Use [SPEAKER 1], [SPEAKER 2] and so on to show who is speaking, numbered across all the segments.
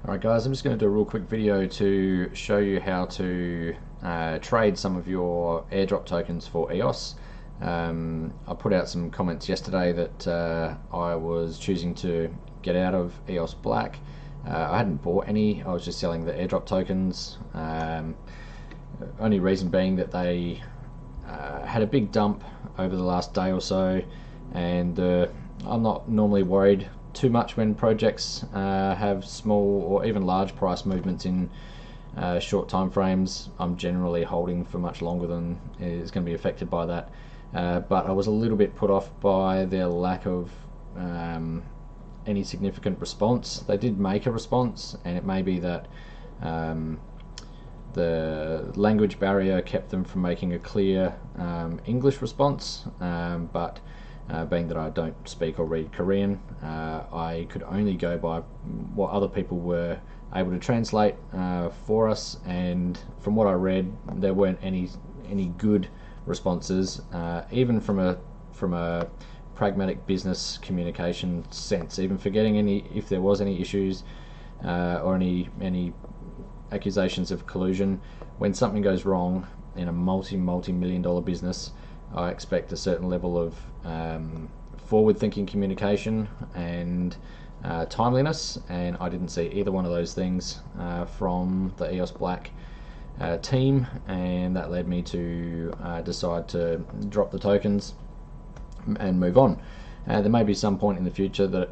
[SPEAKER 1] Alright guys, I'm just going to do a real quick video to show you how to trade some of your airdrop tokens for EOS. I put out some comments yesterday that I was choosing to get out of EOS Black. I hadn't bought any, I was just selling the airdrop tokens. Only reason being that they had a big dump over the last day or so, and I'm not normally worried too much when projects have small or even large price movements in short time frames. I'm generally holding for much longer than is going to be affected by that, but I was a little bit put off by their lack of any significant response. They did make a response, and it may be that the language barrier kept them from making a clear English response, but being that I don't speak or read Korean, I could only go by what other people were able to translate for us, and from what I read, there weren't any good responses, even from a pragmatic business communication sense, even forgetting if there was any issues or any accusations of collusion. When something goes wrong in a multi-million dollar business, I expect a certain level of forward-thinking communication and timeliness, and I didn't see either one of those things from the EOS Black team, and that led me to decide to drop the tokens and move on. There may be some point in the future that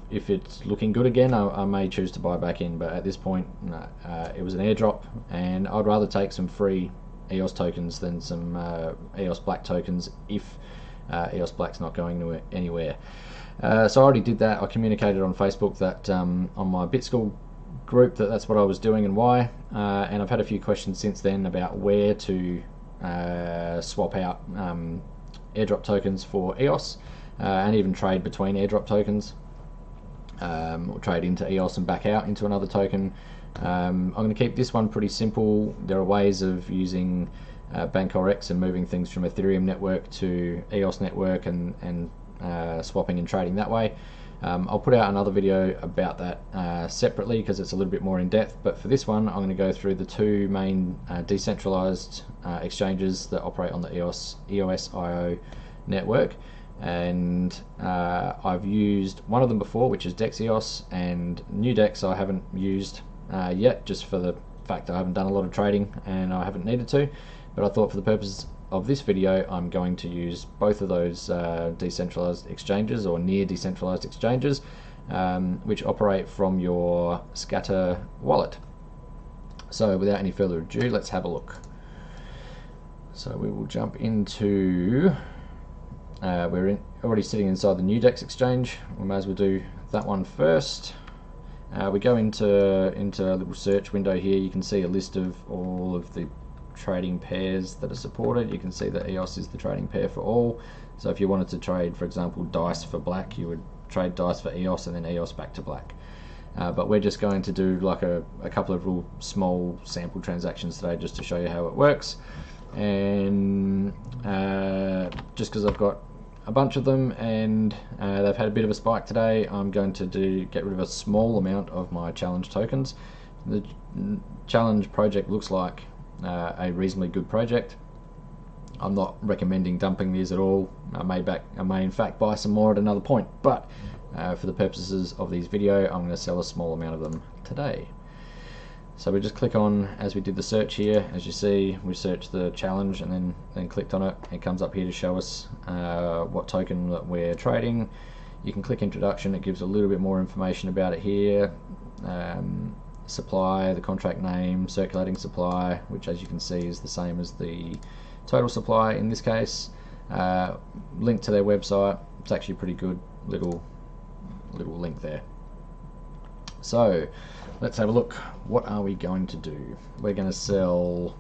[SPEAKER 1] if it's looking good again, I may choose to buy back in, but at this point it was an airdrop, and I'd rather take some free EOS tokens than some EOS Black tokens if EOS Black's not going anywhere. So I already did that. I communicated on Facebook that on my BitSchool group that's what I was doing and why, and I've had a few questions since then about where to swap out airdrop tokens for EOS, and even trade between airdrop tokens, or trade into EOS and back out into another token. I'm going to keep this one pretty simple. There are ways of using BankRX and moving things from Ethereum network to EOS network and swapping and trading that way. I'll put out another video about that separately because it's a little bit more in depth, but for this one I'm going to go through the two main decentralized exchanges that operate on the EOSIO network, and I've used one of them before, which is DEXEOS, and NewDex I haven't used yet, just for the fact that I haven't done a lot of trading and I haven't needed to, but I thought for the purpose of this video I'm going to use both of those decentralized exchanges, or near decentralized exchanges, which operate from your Scatter wallet. So without any further ado, let's have a look. So we will jump into we're already sitting inside the NewDex exchange. We may as well do that one first. We go into a little search window here. You can see a list of all of the trading pairs that are supported. You can see that EOS is the trading pair for all. So if you wanted to trade, for example, DICE for Black, you would trade DICE for EOS and then EOS back to Black. But we're just going to do like a couple of real small sample transactions today just to show you how it works. And just because I've got a bunch of them and they've had a bit of a spike today, I'm going to get rid of a small amount of my challenge tokens. The challenge project looks like a reasonably good project. I'm not recommending dumping these at all. I may in fact buy some more at another point, but for the purposes of this video I'm going to sell a small amount of them today. So we just click on, as we did the search here, as you see, we searched the challenge and then clicked on it. It comes up here to show us what token that we're trading. You can click introduction, it gives a little bit more information about it here. Supply, the contract name, circulating supply, which as you can see is the same as the total supply in this case. Link to their website, it's actually a pretty good little link there. So let's have a look. What are we going to do? We're going to sell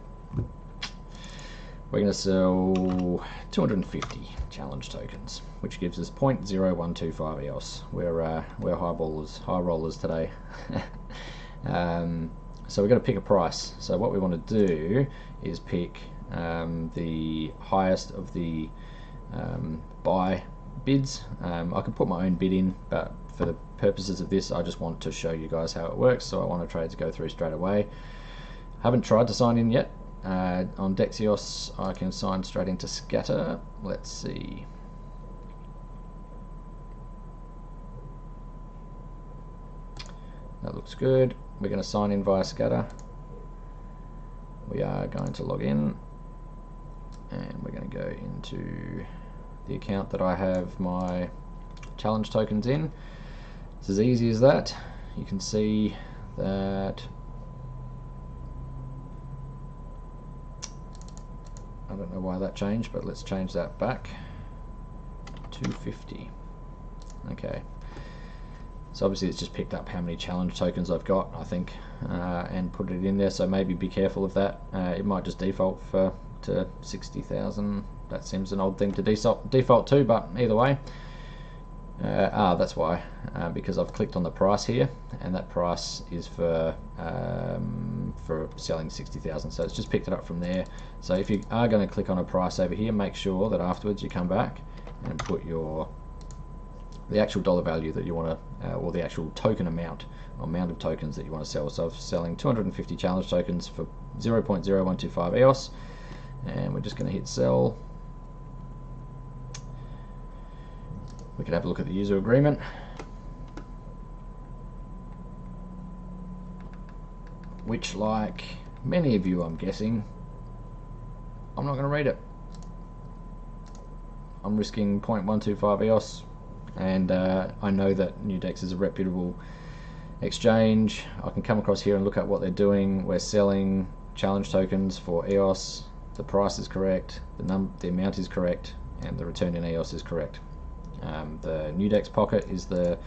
[SPEAKER 1] 250 challenge tokens, which gives us 0.0125 EOS. We're high rollers today. So we're going to pick a price. So what we want to do is pick the highest of the buy bids. I could put my own bid in, but for the purposes of this, I just want to show you guys how it works, so I want a trade to go through straight away. Haven't tried to sign in yet. On DEXEOS I can sign straight into scatter. Let's see. That looks good. We're going to sign in via scatter. We are going to log in, and we're going to go into the account that I have my challenge tokens in. It's as easy as that. You can see that I don't know why that changed, but let's change that back. 250. Okay. So obviously it's just picked up how many challenge tokens I've got, I think, and put it in there, so maybe be careful of that. It might just default to 60,000. That seems an odd thing to default to, but either way. That's why, because I've clicked on the price here, and that price is for selling 60,000, so it's just picked it up from there. So if you are going to click on a price over here, make sure that afterwards you come back and put the actual dollar value that you want to, or the actual token amount, or amount of tokens that you want to sell. So I'm selling 250 challenge tokens for 0.0125 EOS, and we're just going to hit sell. We can have a look at the user agreement. Which, like many of you, I'm guessing, I'm not going to read it. I'm risking 0.125 EOS, and I know that NewDex is a reputable exchange. I can come across here and look at what they're doing. We're selling challenge tokens for EOS. The price is correct, the amount is correct, and the return in EOS is correct. The NewDex pocket is the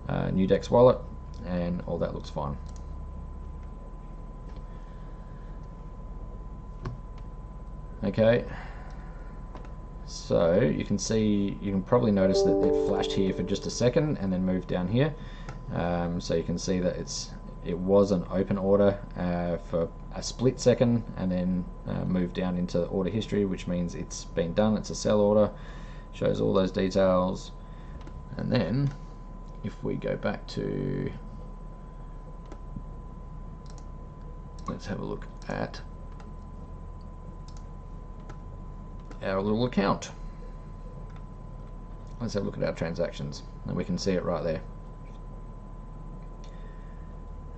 [SPEAKER 1] NewDex wallet, and all that looks fine. Okay, so you can see, you can probably notice that it flashed here for just a second and then moved down here. So you can see that it was an open order for a split second, and then moved down into order history, which means it's been done. It's a sell order. Shows all those details. And then if we go back to, let's have a look at our little account. Let's have a look at our transactions, and we can see it right there.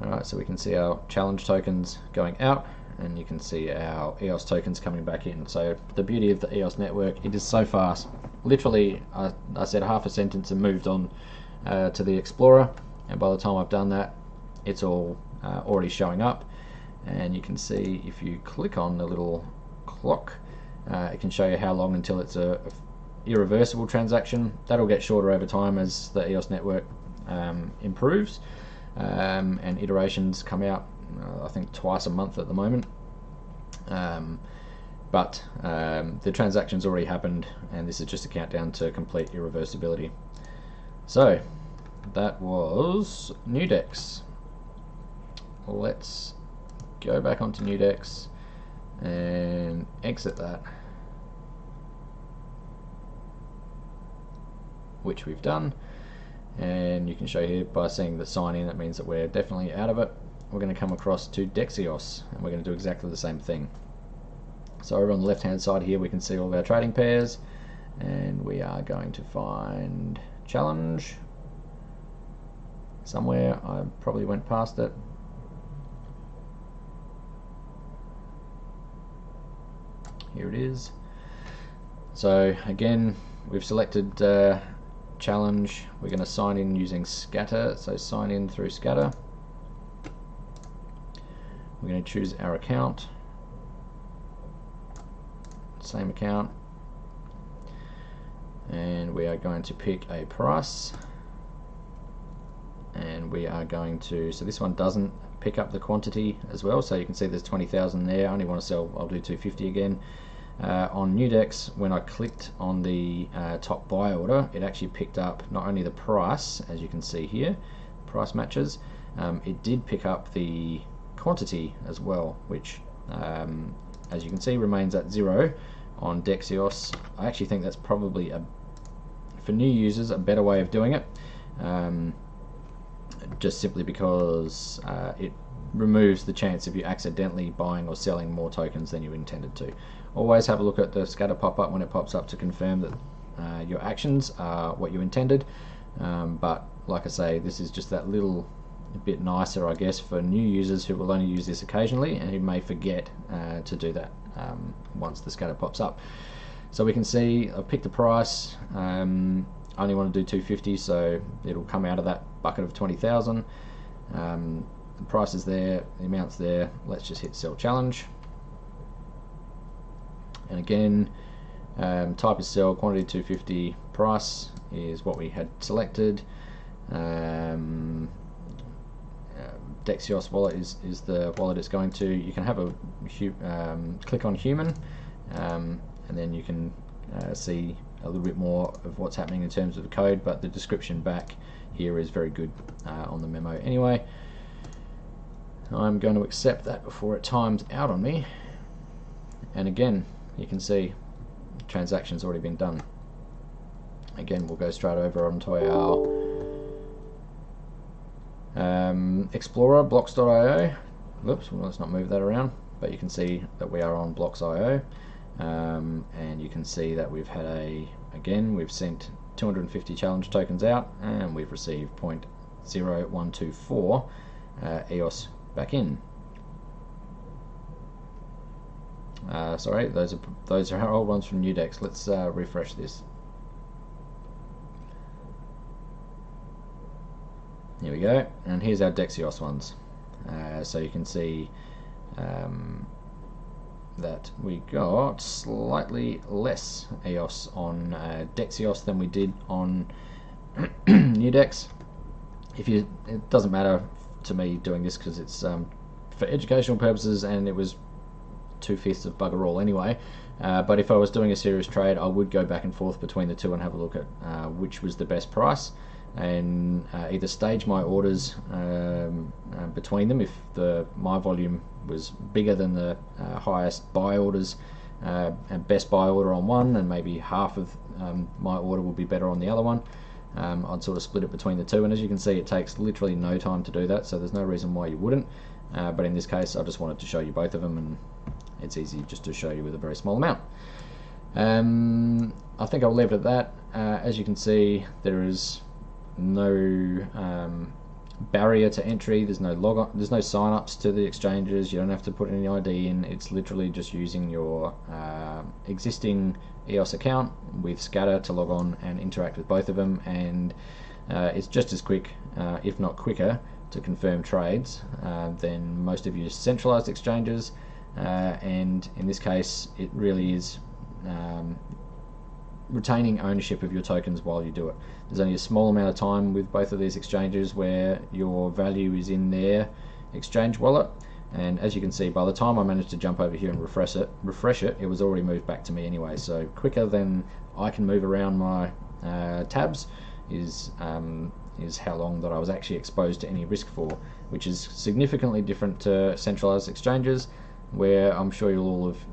[SPEAKER 1] Alright, so we can see our challenge tokens going out, and you can see our EOS tokens coming back in. So the beauty of the EOS network, it is so fast. Literally, I said half a sentence and moved on to the Explorer, and by the time I've done that, it's all already showing up. And you can see, if you click on the little clock, it can show you how long until it's a irreversible transaction. That'll get shorter over time as the EOS network improves, and iterations come out, I think twice a month at the moment. But the transaction's already happened, and this is just a countdown to complete irreversibility. So that was NewDex. Let's go back onto NewDex and exit that, which we've done. And you can show here by seeing the sign in, that means that we're definitely out of it. We're going to come across to DEXEOS, and we're going to do exactly the same thing. So over on the left hand side here, we can see all of our trading pairs, and we are going to find challenge somewhere. I probably went past it. Here it is. So again, we've selected challenge. We're going to sign in using scatter, so sign in through scatter. We're going to choose our account, same account, and we are going to pick a price, and we are going to, so this one doesn't pick up the quantity as well, so you can see there's 20,000 there. I only want to sell, I'll do 250 again. On NewDex, when I clicked on the top buy order, it actually picked up not only the price, as you can see here, price matches, it did pick up the quantity as well, which as you can see remains at 0 on DEXEOS. I actually think that's probably, for new users, a better way of doing it. just simply because it removes the chance of you accidentally buying or selling more tokens than you intended to. Always have a look at the scatter pop-up when it pops up to confirm that your actions are what you intended, but like I say, this is just that little bit nicer, I guess, for new users who will only use this occasionally and who may forget to do that once the scatter pops up. So we can see I've picked the price. I only want to do 250, so it'll come out of that bucket of 20,000. The price is there, the amount's there. Let's just hit sell challenge. And again, type is sell, quantity 250, price is what we had selected. DEXEOS wallet is the wallet it's going to. You can have a click on human, and then you can see a little bit more of what's happening in terms of the code, but the description back here is very good on the memo anyway. I'm going to accept that before it times out on me, and again you can see the transaction's already been done. Again, we'll go straight over onto our Explorer, blocks.io. Whoops, well, let's not move that around, but you can see that we are on blocks.io, and you can see that we've had we've sent 250 challenge tokens out, and we've received 0.0124 EOS back in. Sorry, those are our old ones from NewDex. Let's refresh this. Here we go, and here's our DEXEOS ones. So you can see that we got slightly less EOS on DEXEOS than we did on NewDex. It doesn't matter to me doing this because it's for educational purposes, and it was 2/5 of bugger all anyway. But if I was doing a serious trade, I would go back and forth between the two and have a look at which was the best price, and either stage my orders between them if my volume was bigger than the highest buy orders and best buy order on one, and maybe half of my order will be better on the other one. I'd sort of split it between the two, and as you can see, it takes literally no time to do that, so there's no reason why you wouldn't. But in this case, I just wanted to show you both of them, and it's easy just to show you with a very small amount. I think I'll leave it at that. As you can see, there is no barrier to entry. There's no log on, there's no sign-ups to the exchanges. You don't have to put any ID in. It's literally just using your existing EOS account with Scatter to log on and interact with both of them, and it's just as quick, if not quicker, to confirm trades than most of your centralized exchanges, and in this case it really is retaining ownership of your tokens while you do it. There's only a small amount of time with both of these exchanges where your value is in their exchange wallet, and as you can see, by the time I managed to jump over here and refresh it, it was already moved back to me anyway. So quicker than I can move around my tabs is how long that I was actually exposed to any risk for, which is significantly different to centralized exchanges, where I'm sure you'll all have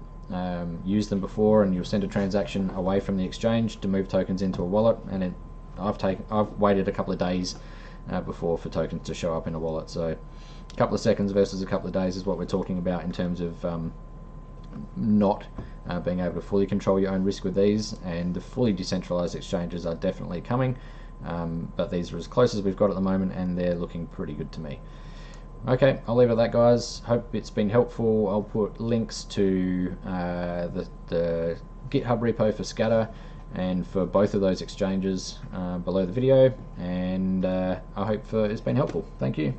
[SPEAKER 1] used them before, and you'll send a transaction away from the exchange to move tokens into a wallet, and I've waited a couple of days before for tokens to show up in a wallet. So a couple of seconds versus a couple of days is what we're talking about in terms of not being able to fully control your own risk with these, and the fully decentralized exchanges are definitely coming, but these are as close as we've got at the moment, and they're looking pretty good to me. Okay, I'll leave it at that, guys. Hope it's been helpful. I'll put links to the GitHub repo for Scatter and for both of those exchanges below the video, and I hope it's been helpful. Thank you.